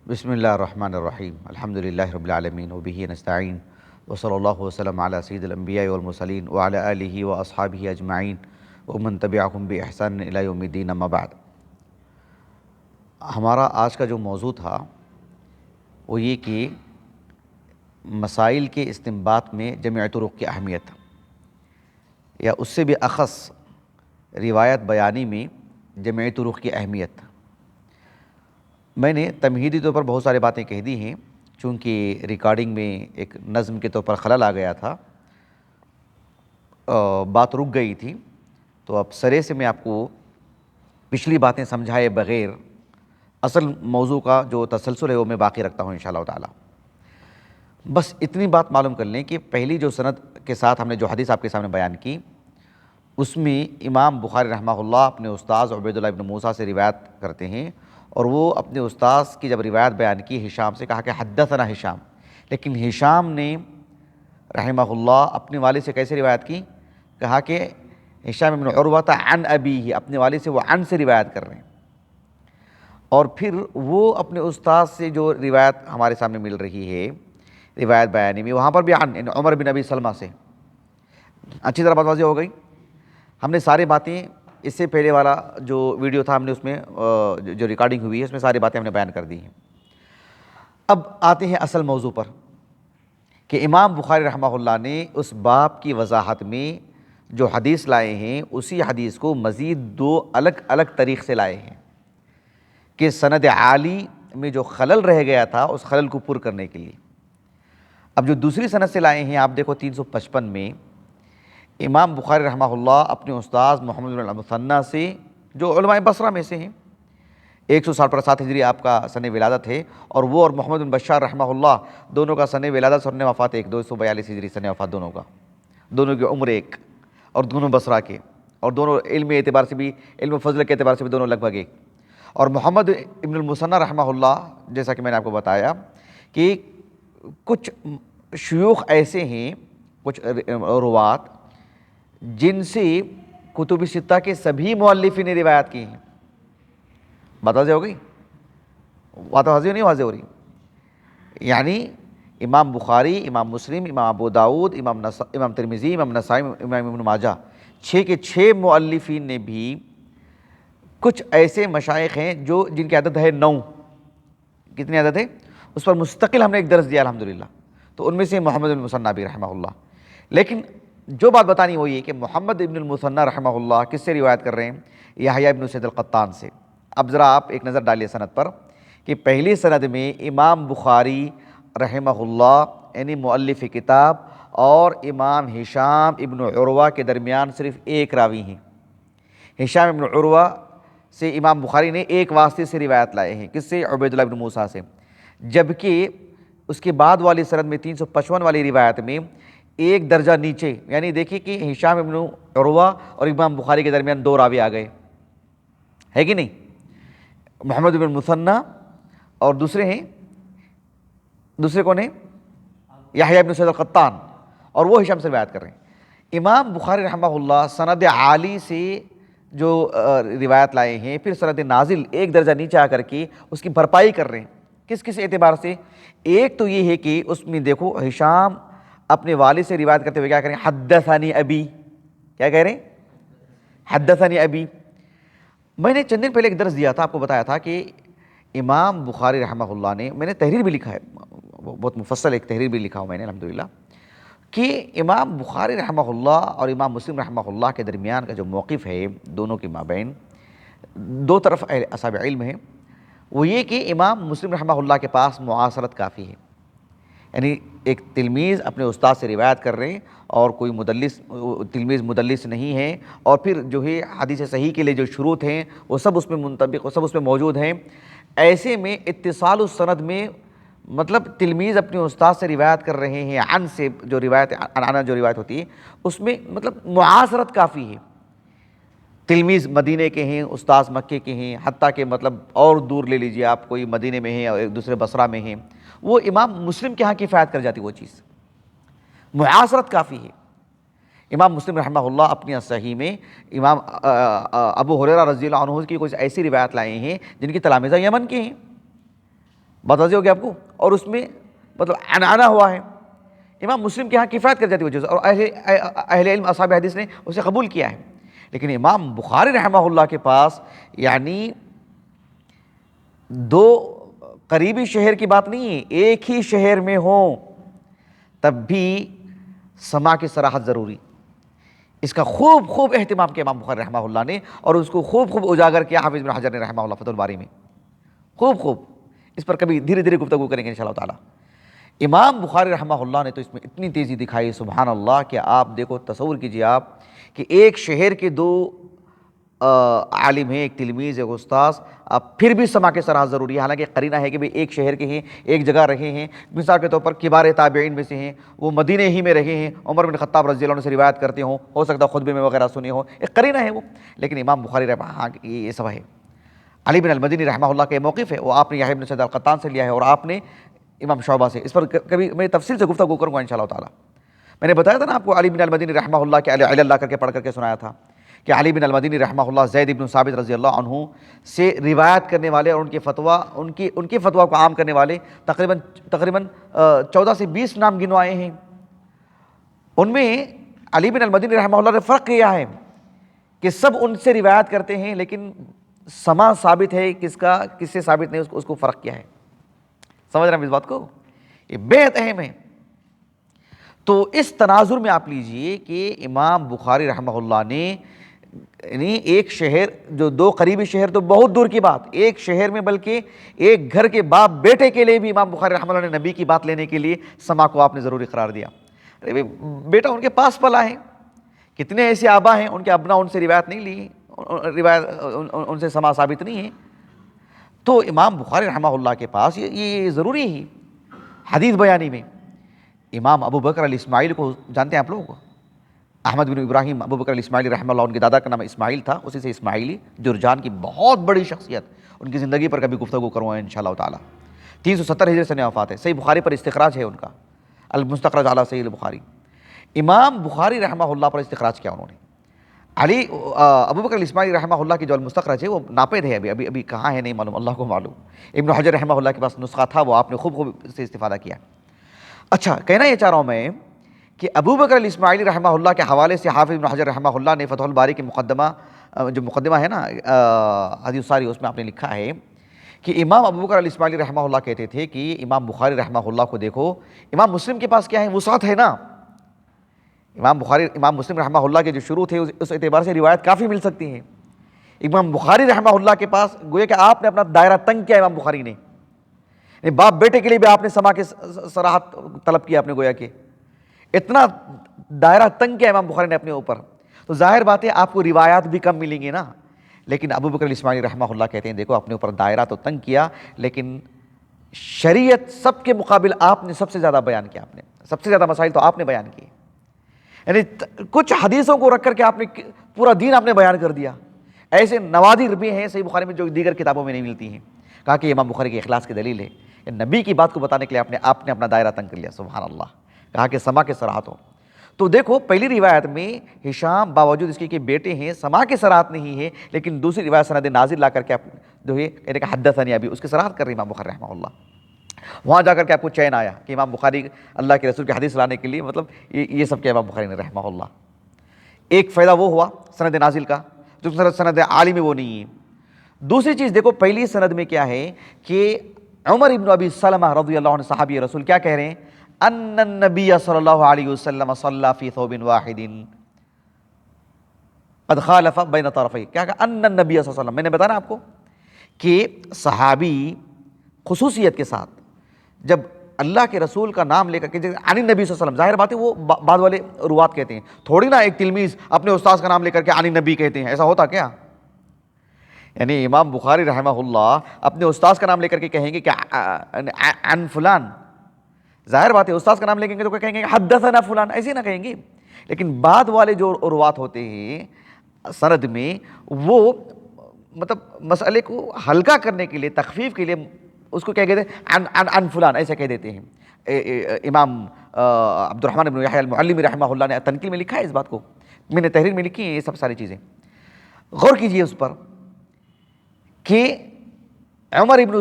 بسم اللہ الرحمن الرحیم الحمد للہ رب العالمین وبہ نستعین وصلی اللہ وسلم علی سید الانبیاء والمرسلین وعلی آلہ واصحابہ اجمعین ومن تبعہم بإحسان الی یوم الدین اما بعد۔ ہمارا آج کا جو موضوع تھا وہ یہ کہ مسائل کے استنباط میں جمع طرق کی اہمیت، یا اس سے بھی اخص روایت بیانی میں جمع طرق کی اہمیت۔ میں نے تمہیدی طور پر بہت ساری باتیں کہہ دی ہیں، چونکہ ریکارڈنگ میں ایک نظم کے طور پر خلل آ گیا تھا، بات رک گئی تھی، تو اب سرے سے میں آپ کو پچھلی باتیں سمجھائے بغیر اصل موضوع کا جو تسلسل ہے وہ میں باقی رکھتا ہوں انشاءاللہ تعالی۔ بس اتنی بات معلوم کر لیں کہ پہلی جو سند کے ساتھ ہم نے جو حدیث آپ کے سامنے بیان کی، اس میں امام بخاری رحمہ اللہ اپنے استاذ عبیداللہ ابن موسیٰ سے روایت کرتے ہیں، اور وہ اپنے استاذ کی جب روایت بیان کی ہشام سے، کہا کہ حدثنا ہشام، لیکن ہشام نے رحمہ اللہ اپنے والد سے کیسے روایت کی؟ کہا کہ ہشام ابن عروہ عن ابیہ، اپنے والد سے وہ عن سے روایت کر رہے ہیں، اور پھر وہ اپنے استاذ سے جو روایت ہمارے سامنے مل رہی ہے روایت بیانی میں، وہاں پر بھی عن عمر بن ابی سلمہ سے۔ اچھی طرح بات واضح ہو گئی؟ ہم نے ساری باتیں اس سے پہلے والا جو ویڈیو تھا ہم نے اس میں جو ریکارڈنگ ہوئی ہے اس میں ساری باتیں ہم نے بیان کر دی ہیں۔ اب آتے ہیں اصل موضوع پر کہ امام بخاری رحمہ اللہ نے اس باب کی وضاحت میں جو حدیث لائے ہیں اسی حدیث کو مزید دو الگ الگ طریق سے لائے ہیں کہ سند عالی میں جو خلل رہ گیا تھا اس خلل کو پر کرنے کے لیے۔ اب جو دوسری سند سے لائے ہیں آپ دیکھو 355 میں، امام بخاری رحمہ اللہ اپنے استاذ محمد بن المثنی سے جو علماء بصرہ میں سے ہیں، 160 ہجری آپ کا سن ولادت ہے، اور وہ اور محمد بن بشار رحمہ اللہ دونوں کا سن ولادت سن وفات ایک، 242 ہجری سن وفات دونوں کا، دونوں کی عمر ایک، اور دونوں بصرہ کے، اور دونوں علم اعتبار سے بھی، علم فضل کے اعتبار سے بھی دونوں لگ بھگ ایک۔ اور محمد ابن المثنی رحمہ اللہ، جیسا کہ میں نے آپ کو بتایا کہ کچھ شیوخ ایسے ہیں، کچھ روات جن سے کتب ستہ کے سبھی مؤلفین نے روایت کی ہیں۔ بات واضح ہو گئی؟ بات واضح نہیں واضح ہو رہی؟ یعنی امام بخاری، امام مسلم، امام ابو داؤد، امام ترمذی، امام نسائی، امام ابن ماجہ، 6 کے 6 مؤلفین نے بھی کچھ ایسے مشائخ ہیں جو جن کی عدد ہے 9۔ کتنی عدد ہے؟ اس پر مستقل ہم نے ایک درس دیا الحمدللہ، تو ان میں سے محمد بن المثنی بھی رحمہ اللہ۔ لیکن جو بات بتانی وہ یہ کہ محمد ابن المثنی رحمہ اللہ کس سے روایت کر رہے ہیں؟ یحییٰ ابن سعید القطان سے۔ اب ذرا آپ ایک نظر ڈالیے سند پر کہ پہلی سند میں امام بخاری رحمہ اللہ یعنی مؤلف کتاب اور امام ہشام ابن عروہ کے درمیان صرف ایک راوی ہیں۔ ہشام ابن عروہ سے امام بخاری نے ایک واسطے سے روایت لائے ہیں، کس سے؟ عبیداللہ ابن موسیٰ سے۔ جبکہ اس کے بعد والی سند میں 355 والی روایت میں ایک درجہ نیچے، یعنی دیکھیے کہ ہشام ابن عروہ اور امام بخاری کے درمیان 2 راوی آ گئے، ہے کہ نہیں؟ محمد بن مثنی اور دوسرے کون ہیں؟ یحییٰ ابن سعید القطان، اور وہ ہشام سے روایت کر رہے ہیں۔ امام بخاری رحمہ اللہ سند عالی سے جو روایت لائے ہیں، پھر سند نازل ایک درجہ نیچے آ کر کے اس کی بھرپائی کر رہے ہیں۔ کس کس اعتبار سے؟ ایک تو یہ ہے کہ اس میں دیکھو ہشام اپنے والد سے روایت کرتے ہوئے کیا کریں؟ حدثنی ابی، کیا کہہ رہے ہیں؟ حدثنی ابی۔ میں نے چند دن پہلے ایک درس دیا تھا، آپ کو بتایا تھا کہ امام بخاری رحمہ اللہ نے، میں نے تحریر بھی لکھا ہے، بہت مفصل ایک تحریر بھی لکھا ہوں میں نے الحمدللہ، کہ امام بخاری رحمہ اللہ اور امام مسلم رحمہ اللہ کے درمیان کا جو موقف ہے دونوں کے مابین، دو طرف اصحاب علم ہیں، وہ یہ کہ امام مسلم رحمہ اللہ کے پاس معاصرت کافی ہے، یعنی ایک تلمیذ اپنے استاد سے روایت کر رہے ہیں اور کوئی تلمیذ مدلس نہیں ہے، اور پھر جو ہے حدیث صحیح کے لیے جو شروط ہیں وہ سب اس میں منطبق، وہ سب اس میں موجود ہیں۔ ایسے میں اتصال السند میں مطلب تلمیذ اپنے استاد سے روایت کر رہے ہیں، عن سے جو روایت، عنعنہ جو روایت ہوتی ہے اس میں مطلب معاصرت کافی ہے۔ تلمیذ مدینے کے ہیں، استاذ مکے کے ہیں، حتیٰ کہ مطلب اور دور لے لیجیے آپ، کوئی مدینے میں ہیں اور ایک دوسرے بصرہ میں ہیں، وہ امام مسلم کے ہاں کفایت کر جاتی وہ چیز، معاصرت کافی ہے۔ امام مسلم رحمہ اللہ اپنی صحیح میں امام ابو ہریرہ رضی اللہ عنہ کی کچھ ایسی روایت لائے ہیں جن کی تلامذہ یمن کے ہیں، بات واضح ہو گیا آپ کو؟ اور اس میں مطلب عنعنہ ہوا ہے، امام مسلم کے ہاں کفایت کر جاتی وجہ سے، اور اہل علم اصحاب حدیث نے اسے قبول کیا ہے۔ لیکن امام بخاری رحمہ اللہ کے پاس یعنی دو قریبی شہر کی بات نہیں ہے، ایک ہی شہر میں ہوں تب بھی سماع کی صراحت ضروری، اس کا خوب خوب اہتمام کیا امام بخاری رحمہ اللہ نے، اور اس کو خوب خوب اجاگر کیا حافظ بن حجر نے رحمہ اللہ فتح الباری میں، خوب اس پر کبھی دھیرے دھیرے گفتگو کریں گے انشاءاللہ تعالی۔ امام بخاری رحمہ اللہ نے تو اس میں اتنی تیزی دکھائی سبحان اللہ کہ آپ دیکھو، تصور کیجئے آپ کہ ایک شہر کے دو عالم ہیں، ایک تلمیذ ایک استاذ، اب پھر بھی سماع کے صراحت ضروری ہے، حالانکہ قرینہ ہے کہ بھی ایک شہر کے ہیں، ایک جگہ رہے ہیں، مثال کے طور پر کبار تابعین میں سے ہیں، وہ مدینہ ہی میں رہے ہیں، عمر بن خطاب رضی اللہ عنہ سے روایت کرتے ہوں، ہو سکتا ہے خطبے میں وغیرہ سنے ہوں، ایک قرینہ ہے وہ، لیکن امام بخاری رحمہ اللہ یہ سب ہے۔ علی بن المدینی رحمہ اللہ کا موقف ہے، وہ آپ نے یحییٰ بن سعید القطان سے لیا ہے، اور آپ نے امام شعبہ سے، اس پر کبھی میں تفصیل سے گفتگو کروں گا انشاءاللہ تعالی۔ میں نے بتایا تھا نا آپ کو علی بن المدینی رحمہ اللہ کے علی اللہ کر کے پڑھ کر کے سنایا تھا کہ علی بن المدینی رحمہ اللہ زید بن ثابت رضی اللہ عنہ سے روایت کرنے والے اور ان کے فتویٰ کو عام کرنے والے تقریباً 14 سے 20 نام گنوائے ہیں۔ ان میں علی بن المدینی رحمہ اللہ نے فرق کیا ہے کہ سب ان سے روایت کرتے ہیں، لیکن سماع ثابت ہے کس سے ثابت نہیں، اس کو فرق کیا ہے۔ سمجھ رہے ہیں اس بات کو؟ یہ بہت اہم ہے۔ تو اس تناظر میں آپ لیجئے کہ امام بخاری رحمہ اللہ نے یعنی ایک شہر، جو دو قریبی شہر تو بہت دور کی بات، ایک شہر میں بلکہ ایک گھر کے باپ بیٹے کے لیے بھی امام بخاری رحمہ اللہ نے نبی کی بات لینے کے لیے سماع کو آپ نے ضروری قرار دیا۔ بیٹا ان کے پاس پلا ہے، کتنے ایسے آبا ہیں ان کے ابنا ان سے روایت نہیں لی، روایت ان سے سماع ثابت نہیں ہے، تو امام بخاری رحمہ اللہ کے پاس یہ ضروری ہے۔ حدیث بیانی میں امام ابو بکر الاسماعیلی کو جانتے ہیں آپ لوگ؟ احمد بن ابراہیم ابو بکر الاسماعیلی رحمہ اللہ، ان کے دادا کا نام اسماعیل تھا، اسی سے اسماعیلی، جرجان کی بہت بڑی شخصیت، ان کی زندگی پر کبھی گفتگو کروں گا انشاءاللہ تعالی۔ 370 ہجری سے وفات ہے، صحیح بخاری پر استخراج ہے ان کا، المستخرج علی صحیح البخاری۔ امام بخاری رحمہ اللہ پر استخراج کیا انہوں نے، ابو بکر الاسماعیلی رحمہ اللہ کی جو المستخرج ہے وہ ناپید ہے، ابھی کہاں ہے نہیں معلوم، اللہ کو معلوم۔ ابن حجر رحمہ اللہ کے پاس نسخہ تھا، وہ آپ نے خوب سے استفادہ کیا۔ اچھا، کہنا یہ چاہ رہا ہوں میں کہ ابو بکر الاسماعیلی رحمہ اللہ کے حوالے سے حافظ ابن حجر رحمہ اللہ نے فتح الباری کے مقدمہ ہے نا حدیث الصاری، اس میں آپ نے لکھا ہے کہ امام ابو بکر الاسماعیلی رحمہ اللہ کہتے تھے کہ امام بخاری رحمہ اللہ کو دیکھو، امام مسلم کے پاس کیا ہے، وسعت ہے نا، امام مسلم رحمہ اللہ کے جو شروع تھے اس اعتبار سے روایت کافی مل سکتی ہیں۔ امام بخاری رحمہ اللہ کے پاس گویا کہ آپ نے اپنا دائرہ تنگ کیا، امام بخاری نے، باپ بیٹے کے لیے بھی آپ نے سماع کے صراحت طلب کیا، آپ نے گویا کہ اتنا دائرہ تنگ کیا امام بخاری نے اپنے اوپر، تو ظاہر بات ہے آپ کو روایات بھی کم ملیں گے نا۔ لیکن ابو بکر الاسماعیلی رحمہ اللہ کہتے ہیں دیکھو، اپنے اوپر دائرہ تو تنگ کیا، لیکن شریعت سب کے مقابل آپ نے سب سے زیادہ بیان کیا، آپ نے سب سے زیادہ مسائل تو آپ نے بیان کیے، یعنی کچھ حدیثوں کو رکھ کر کے آپ نے پورا دین آپ نے بیان کر دیا۔ ایسے نوادر بھی ہیں صحیح بخاری میں جو دیگر کتابوں میں نہیں ملتی ہیں۔ کہا کہ امام بخاری کے اخلاص کی دلیل ہے کہ نبی کی بات کو بتانے کے لیے آپ نے اپنا دائرہ تنگ کر لیا، سبحان اللہ۔ کہا کہ سماع کے صراحت ہو، تو دیکھو پہلی روایت میں ہشام باوجود اس کے کہ بیٹے ہیں سماع کے صراحت نہیں ہے، لیکن دوسری روایت سند نازل لا کر کے آپ جو ہے کہنے کا حدثنی ابھی، اس کی صراحت کر رہے امام بخاری رحمہ اللہ۔ وہاں جا کر کے آپ کو چین آیا کہ امام بخاری اللہ کے رسول کی حدیث لانے کے لیے مطلب یہ سب کیا امام بخاری نے رحمہ اللہ۔ ایک فائدہ وہ ہوا سند نازل کا، جو سند عالی میں وہ نہیں ہے۔ دوسری چیز دیکھو، پہلی سند میں کیا ہے کہ عمر ابن ابی سلمہ رضی اللہ عنہ صحابی رسول کیا کہہ رہے ہیں، ان النبی صلی اللہ علیہ وسلم صلی فی ثوب واحد قد خالف بین طرفی، کیا کہا، ان النبی صلی اللہ علیہ وسلم، میں نے بتایا نا آپ کو کہ صحابی خصوصیت کے ساتھ جب اللہ کے رسول کا نام لے کر کے عن النبی صلی اللہ علیہ وسلم، ظاہر بات ہے وہ بعد والے روات کہتے ہیں، تھوڑی نا ایک تلمیذ اپنے استاذ کا نام لے کر کے عن النبی کہتے ہیں، ایسا ہوتا کیا؟ یعنی امام بخاری رحمہ اللہ اپنے استاذ کا نام لے کر کے کہیں گے کہ عن فلان، ظاہر بات ہے استاذ کا نام لیں گے تو کہیں گے حدثنا فلان، ایسے نہ کہیں گے۔ لیکن بعد والے جو روات ہوتے ہیں سند میں، وہ مطلب مسئلے کو ہلکا کرنے کے لیے، تخفیف کے لیے اس کو کیا کہتے ہیں، عن فلان ایسے کہہ دیتے ہیں۔ امام عبد الرحمن بن یحییٰ المعلمی رحمہ اللہ نے تنقیل میں لکھا ہے اس بات کو، میں نے تحریر میں لکھی ہے یہ سب ساری چیزیں، غور کیجئے اس پر کہ عمر ابن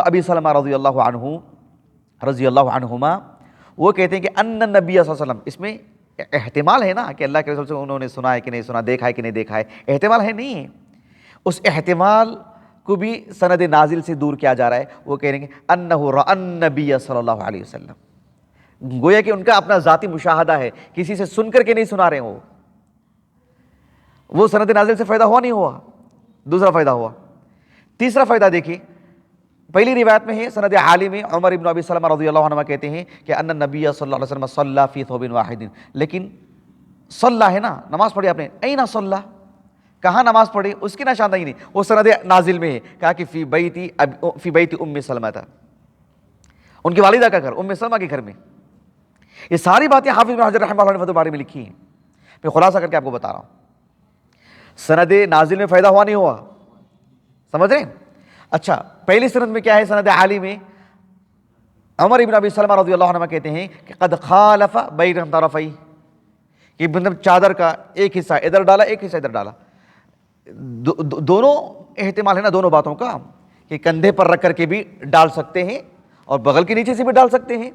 ابی سلمہ رضی اللہ عنہما وہ کہتے ہیں کہ ان نبی صلی اللہ علیہ وسلم، اس میں احتمال ہے نا کہ اللہ کے رسول سے انہوں نے سنا ہے کہ نہیں سنا، دیکھا ہے کہ نہیں دیکھا ہے، احتمال ہے نہیں ہے، اس احتمال کو بھی سند نازل سے دور کیا جا رہا ہے. وہ کہہ رہے ہیں انہ رأى النبی صلی اللہ علیہ وسلم، گویا کہ ان کا اپنا ذاتی مشاہدہ ہے، کسی سے سن کر کے نہیں سنا رہے ہیں. وہ سند نازل سے فائدہ ہوا نہیں ہوا، دوسرا فائدہ ہوا. تیسرا فائدہ دیکھیے، پہلی روایت میں ہے سند عالی میں عمر ابن ابی سلمہ رضی اللہ عنہ کہتے ہیں کہ ان النبی صلی اللہ علیہ وسلم صلی فی ثوب واحد، لیکن صلی ہے نا، نماز پڑھی آپ نے، اینا صلی، کہاں نماز پڑھی، اس کی نشاندہی نہیں. وہ سند نازل میں ہے، کہا کہ فی بیت ام سلمہ تھا، ان کی والدہ کا گھر ام سلمہ کے گھر میں. یہ ساری باتیں حافظ ابن حجر رحمہ اللہ نے فتح الباری میں لکھی ہیں. میں خلاصہ کر کے آپ کو بتا رہا ہوں. سند نازل میں فائدہ ہوا نہیں ہوا، سمجھ رہے ہیں؟ اچھا، پہلی سند میں کیا ہے؟ سند عالی میں عمر ابن ابی سلمہ رضی اللہ عنہ کہتے ہیں کہ قد خالف بین طرفی، کہ مطلب چادر کا ایک حصہ ادھر ڈالا، ایک حصہ ادھر ڈالا. دونوں احتمال ہے نا دونوں باتوں کا، کہ کندھے پر رکھ کر کے بھی ڈال سکتے ہیں اور بغل کے نیچے سے بھی ڈال سکتے ہیں،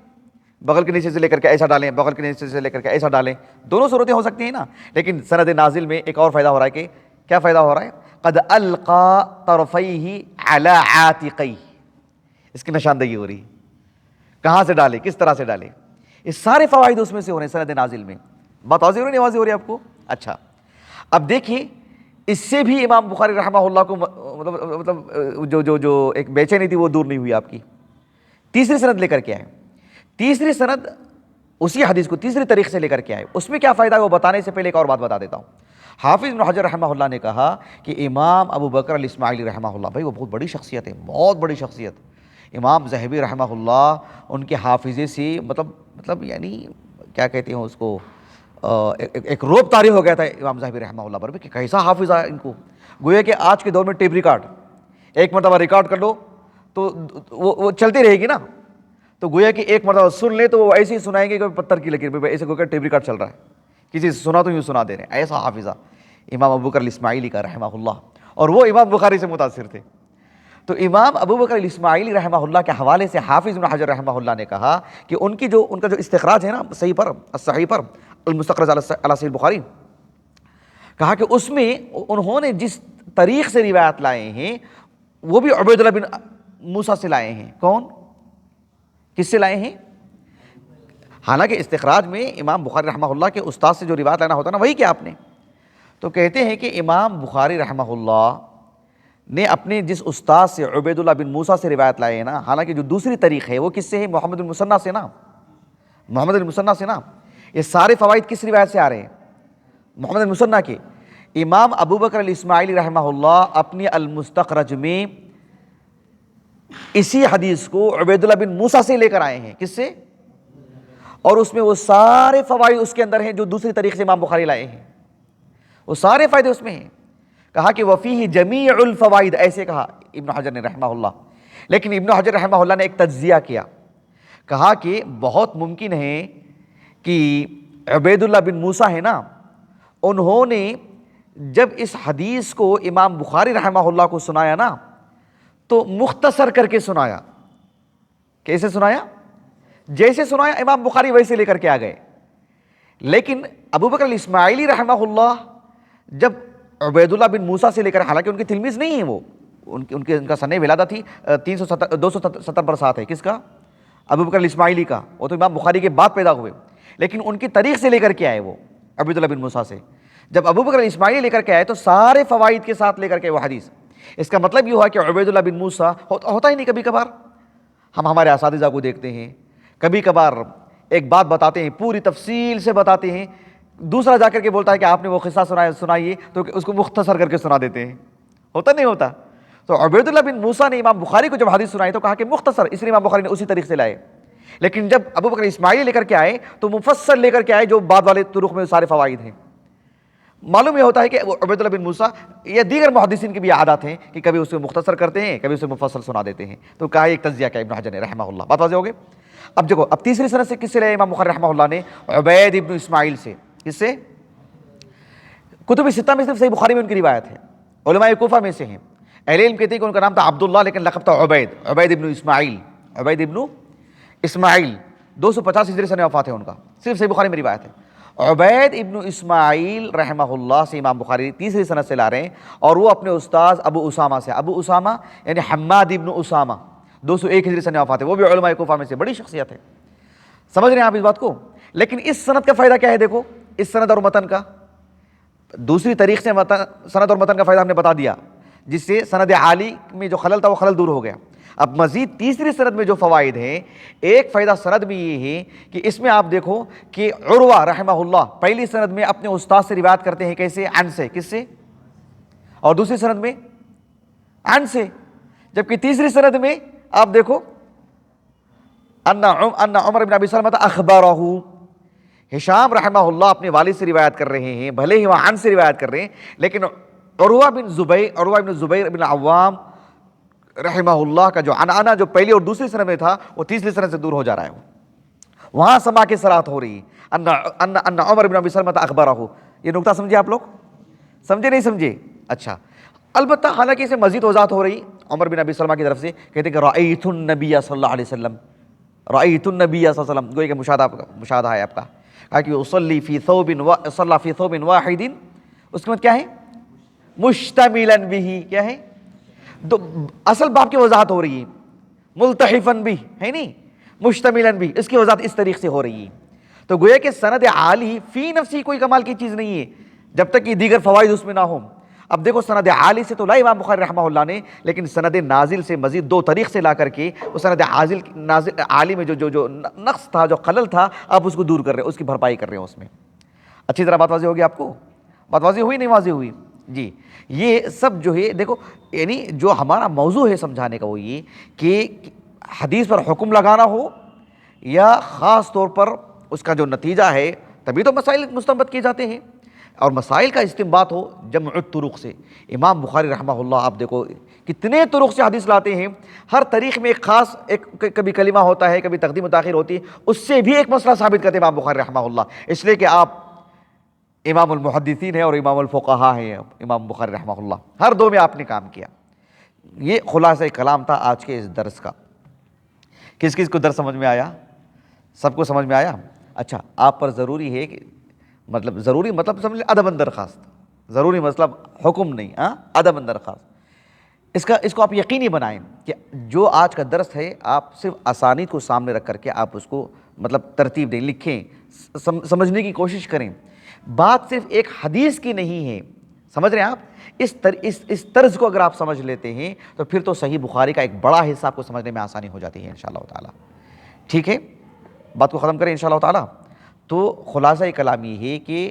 بغل کے نیچے سے لے کر کے ایسا ڈالیں، بغل کے نیچے سے لے کر کے ایسا ڈالیں، دونوں صورتیں ہو سکتی ہیں نا. لیکن سند نازل میں ایک اور فائدہ ہو رہا ہے، کہ کیا فائدہ ہو رہا ہے؟ قد القى طرفیہ علی عاتقیہ، اس کی نشاندہی ہو رہی ہے، کہاں سے ڈالے، کس طرح سے ڈالے. یہ سارے فوائد اس میں سے ہو رہے ہیں سند نازل میں. بات واضح ہو رہی ہے، واضح ہو رہی ہے آپ کو؟ اچھا، اب دیکھیے اس سے بھی امام بخاری رحمہ اللہ کو مطلب جو ایک بے چینی تھی وہ دور نہیں ہوئی آپ کی. تیسری سند لے کر کے آئے، تیسری سند اسی حدیث کو تیسری طریقے سے لے کر کے آئے. اس میں کیا فائدہ ہے وہ بتانے سے پہلے ایک اور بات بتا دیتا ہوں. حافظ ابن حجر رحمہ اللہ نے کہا کہ امام ابو بکر الاسماعیلی رحمہ اللہ، بھائی وہ بہت بڑی شخصیت ہے، بہت بڑی شخصیت. امام ذہبی رحمہ اللہ ان کے حافظے سے مطلب یعنی کیا کہتے ہیں اس کو، ایک روب طاری ہو گیا تھا امام ذہبی رحمہ اللہ پر کہ کیسا حافظ ہے ان کو. گویا کہ آج کے دور میں ٹیپ ریکارڈ، ایک مرتبہ ریکارڈ کر لو تو وہ چلتی رہے گی نا. تو گویا کہ ایک مرتبہ سن لے تو وہ ایسے ہی سنائیں گے کہ پتھر کی لکیر، ایسے گویا ٹیپ ریکارڈ چل رہا ہے، کسی سے سنا تو یوں سنا دے رہے ہیں. ایسا حافظہ امام ابو بکر الاسماعیلی کا رحمہ اللہ، اور وہ امام بخاری سے متاثر تھے. تو امام ابو بکر الاسماعیلی رحمہ اللہ کے حوالے سے حافظ ابن حجر رحمہ اللہ نے کہا کہ ان کا جو استخراج ہے نا صحیح پر المستخرج علی صحیح البخاری، کہا کہ اس میں انہوں نے جس طریق سے روایت لائے ہیں وہ بھی عبید اللہ بن موسیٰ سے لائے ہیں. کون؟ کس سے لائے ہیں؟ حالانکہ استخراج میں امام بخاری رحمہ اللہ کے استاد سے جو روایت لانا ہوتا نا وہی کیا آپ نے. تو کہتے ہیں کہ امام بخاری رحمہ اللہ نے اپنے جس استاد سے عبید اللہ بن موسیٰ سے روایت لائے ہیں نا، حالانکہ جو دوسری طریق ہے وہ کس سے ہے؟ محمد المثنیٰ سے نا، محمد المثنیٰ سے نا. یہ سارے فوائد کس روایت سے آ رہے ہیں؟ محمد المثنیٰ کے. امام ابو بکر الاسماعیلی رحمہ اللہ اپنی المستخرج میں اسی حدیث کو عبید اللہ بن موسیٰ سے لے کر آئے ہیں. کس سے؟ اور اس میں وہ سارے فوائد اس کے اندر ہیں جو دوسری طریقے سے امام بخاری لائے ہیں، وہ سارے فائدے اس میں ہیں. کہا کہ وفیہ جمیع الفوائد، ایسے کہا ابن حجر نے رحمہ اللہ. لیکن ابن حجر رحمہ اللہ نے ایک تجزیہ کیا، کہا کہ بہت ممکن ہے کہ عبید اللہ بن موسیٰ ہے نا، انہوں نے جب اس حدیث کو امام بخاری رحمہ اللہ کو سنایا نا تو مختصر کر کے سنایا. کیسے سنایا؟ جیسے سنایا امام بخاری ویسے لے کر کے آ گئے. لیکن ابو بکر الاسماعیلی رحمہ اللہ جب عبید اللہ بن موسیٰ سے لے کر، حالانکہ ان کے تلمیذ نہیں ہیں وہ، ان کا سنِ ولادت تھی 270 برسات ہے. کس کا؟ ابو بکر الاسماعیلی کا. وہ تو امام بخاری کے بعد پیدا ہوئے، لیکن ان کی طریق سے لے کر کے آئے وہ عبید اللہ بن موسیٰ سے. جب ابو بکر الاسماعیلی لے کر کے آئے تو سارے فوائد کے ساتھ لے کر کے وہ حدیث. اس کا مطلب یہ ہوا کہ عبید اللہ بن موسیٰ ہوتا ہی نہیں. کبھی کبھار ہم ہمارے اساتذہ کو دیکھتے ہیں، کبھی کبھار ایک بات بتاتے ہیں، پوری تفصیل سے بتاتے ہیں، دوسرا جا کر کے بولتا ہے کہ آپ نے وہ قصہ سنائیے، تو اس کو مختصر کر کے سنا دیتے ہیں. ہوتا نہیں ہوتا؟ تو عبید اللہ بن موسیٰ نے امام بخاری کو جب حدیث سنائی تو کہا کہ مختصر، اس لیے امام بخاری نے اسی طریقے سے لائے. لیکن جب ابو بکر اسماعیلی لے کر کے آئے تو مفصل لے کر کے آئے، جو بعد والے طرق میں سارے فوائد ہیں. معلوم یہ ہوتا ہے کہ عبید اللہ بن موسیٰ یا دیگر محدثین کی بھی عادت ہیں کہ کبھی اسے مختصر کرتے ہیں، کبھی اسے مفصل سنا دیتے ہیں. تو کہا ایک تجزیہ کیا ابن حجر نے رحمہ اللہ. بات واضح ہو گئی؟ اب دیکھو، اب تیسری سند سے کس سے لے امام بخاری رحمہ اللہ نے؟ عبید ابن اسماعیل سے. کس سے؟ کتب ستہ میں صرف صحیح بخاری میں ان کی روایت ہے، علماء کوفہ میں سے ہیں. اہل علم کہتے ہیں کہ ان کا نام تھا عبداللہ لیکن لقب تھا عبید، عبید ابن اسماعیل، عبید ابن اسماعیل۔ 250 ہجری سنہ وفات ہے ان کا، صرف صحیح بخاری میں روایت ہے۔ عبید ابن اسماعیل رحمہ اللہ سے امام بخاری تیسری سند سے لا رہے ہیں، اور وہ اپنے استاذ ابو اسامہ سے، ابو اسامہ یعنی حماد ابن اسامہ، 201 ہجری سنہ وفات ہے، وہ بھی علماء کوفہ میں سے بڑی شخصیت ہے۔ سمجھ رہے ہیں آپ اس بات کو؟ لیکن اس سند کا فائدہ کیا ہے؟ دیکھو اس سند اور متن کا، دوسری طریق سے سند اور متن کا فائدہ ہم نے بتا دیا، جس سے سند عالی میں جو خلل تھا وہ خلل دور ہو گیا۔ اب مزید تیسری سند میں جو فوائد ہیں، ایک فائدہ سند میں یہ ہے کہ اس میں آپ دیکھو کہ عروہ رحمہ اللہ پہلی سند میں اپنے استاد سے روایت کرتے ہیں، کیسے؟ عن سے، کس سے؟ اور دوسری سند میں عن سے، جبکہ تیسری سند میں آپ دیکھو ان عمر بن ابی سلمہ اخبرہ، ہشام رحمہ اللہ اپنے والد سے روایت کر رہے ہیں، بھلے ہی وہاں عن سے روایت کر رہے ہیں، لیکن عروہ بن زبیر بن عوام رحمہ اللہ کا جو عنعنہ جو پہلی اور دوسری سند میں تھا وہ تیسری سند سے دور ہو جا رہا ہے، وہاں سما کی صراحت ہو رہی ہے ان عمر بن ابی سلمہ اخبرہ۔ یہ نکتہ سمجھے آپ لوگ؟ سمجھے نہیں سمجھے؟ اچھا، البتہ حالانکہ اسے مزید وضاحت ہو رہی عمر بن ابی سلمہ کی طرف سے، کہتے ہیں کہ رأیت النبی صلی اللہ علیہ وسلم، رأیت النبی صلی اللہ علیہ وسلم، گویا کہ مشاہدہ ہے آپ کا، کہا کہ صلی فی ثوب واحد، اس کے مطلب کیا ہے؟ مشتملا بھی، کیا ہے؟ اصل باب کی وضاحت ہو رہی ہے، ملتحفا بھی ہے نہیں، مشتملا بھی، اس کی وضاحت اس طریق سے ہو رہی ہے۔ تو گویا کہ سند عالی فی نفسی کوئی کمال کی چیز نہیں ہے جب تک کہ دیگر فوائد اس میں نہ ہوں۔ اب دیکھو سند عالی سے تو لا امام بخاری رحمہ اللہ نے، لیکن سند نازل سے مزید دو طریق سے لا کر کے اس سند عالی میں جو نقص تھا، جو خلل تھا، آپ اس کو دور کر رہے ہیں، اس کی بھرپائی کر رہے ہیں اس میں۔ اچھی طرح بات واضح ہوگی آپ کو؟ بات واضح ہوئی نہیں واضح ہوئی؟ جی، یہ سب جو ہے دیکھو، یعنی جو ہمارا موضوع ہے سمجھانے کا وہ یہ کہ حدیث پر حکم لگانا ہو یا خاص طور پر اس کا جو نتیجہ ہے، تبھی تو مسائل مستنبط کیے جاتے ہیں، اور مسائل کا استنباط ہو جمع الطرق سے۔ امام بخاری رحمہ اللہ آپ دیکھو کتنے طرق سے حدیث لاتے ہیں، ہر طریق میں ایک خاص، کبھی کلمہ ہوتا ہے، کبھی تقدیم و تاخیر ہوتی ہے، اس سے بھی ایک مسئلہ ثابت کرتے ہیں امام بخاری رحمہ اللہ، اس لیے کہ آپ امام المحدثین ہیں اور امام الفقہاء ہیں امام بخاری رحمہ اللہ، ہر دو میں آپ نے کام کیا۔ یہ خلاصہ کلام تھا آج کے اس درس کا۔ کس کس کو درس سمجھ میں آیا؟ سب کو سمجھ میں آیا؟ اچھا، آپ پر ضروری ہے کہ ضروری مطلب سمجھ لیں ادب درخواست، ضروری مطلب حکم نہیں، ادب درخواست، اس کو آپ یقینی بنائیں کہ جو آج کا درس ہے آپ صرف اسانید کو سامنے رکھ کر کے آپ اس کو ترتیب دیں، لکھیں، سمجھنے کی کوشش کریں۔ بات صرف ایک حدیث کی نہیں ہے، سمجھ رہے ہیں آپ؟ اس طرز کو اگر آپ سمجھ لیتے ہیں تو پھر تو صحیح بخاری کا ایک بڑا حصہ آپ کو سمجھنے میں آسانی ہو جاتی ہے انشاءاللہ تعالی۔ ٹھیک ہے، بات کو ختم کریں انشاءاللہ تعالی۔ تو خلاصہ کلام یہ ہے کہ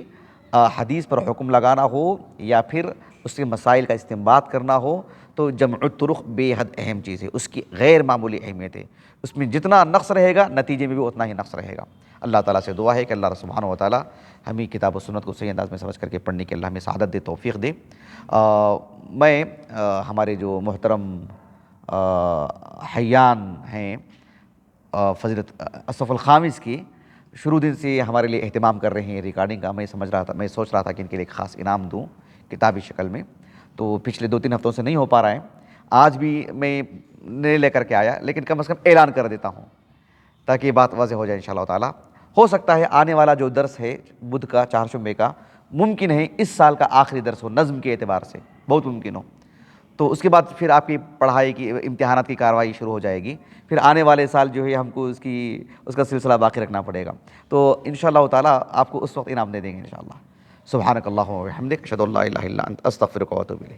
حدیث پر حکم لگانا ہو یا پھر اس کے مسائل کا استنباط کرنا ہو تو جمع الطرق بے حد اہم چیز ہے، اس کی غیر معمولی اہمیت ہے، اس میں جتنا نقص رہے گا نتیجے میں بھی اتنا ہی نقص رہے گا۔ اللہ تعالیٰ سے دعا ہے کہ اللہ سبحانہ و تعالیٰ ہمیں کتاب و سنت کو صحیح انداز میں سمجھ کر کے پڑھنے کے اللہ ہمیں سعادت دے، توفیق دے۔ میں ہمارے جو محترم حیان ہیں فضیلت اصف الخامس کی، شروع دن سے ہمارے لیے اہتمام کر رہے ہیں ریکارڈنگ کا، میں سوچ رہا تھا کہ ان کے لیے ایک خاص انعام دوں کتابی شکل میں، تو پچھلے 2-3 ہفتوں سے نہیں ہو پا رہا ہے، آج بھی میں نہیں لے کر کے آیا، لیکن کم از کم اعلان کر دیتا ہوں تاکہ یہ بات واضح ہو جائے انشاءاللہ تعالیٰ۔ ہو سکتا ہے آنے والا جو درس ہے بدھ کا، چہارشنبے کا، ممکن ہے اس سال کا آخری درس ہو نظم کے اعتبار سے، بہت ممکن ہو، تو اس کے بعد پھر آپ کی پڑھائی کی امتحانات کی کارروائی شروع ہو جائے گی، پھر آنے والے سال جو ہے ہم کو اس کا سلسلہ باقی رکھنا پڑے گا، تو انشاءاللہ تعالیٰ آپ کو اس وقت انعام دے دیں گے انشاءاللہ۔ سبحانک اللہم و بحمدک، اشہد ان لا الہ الا انت، استغفرک و اتوب الیک۔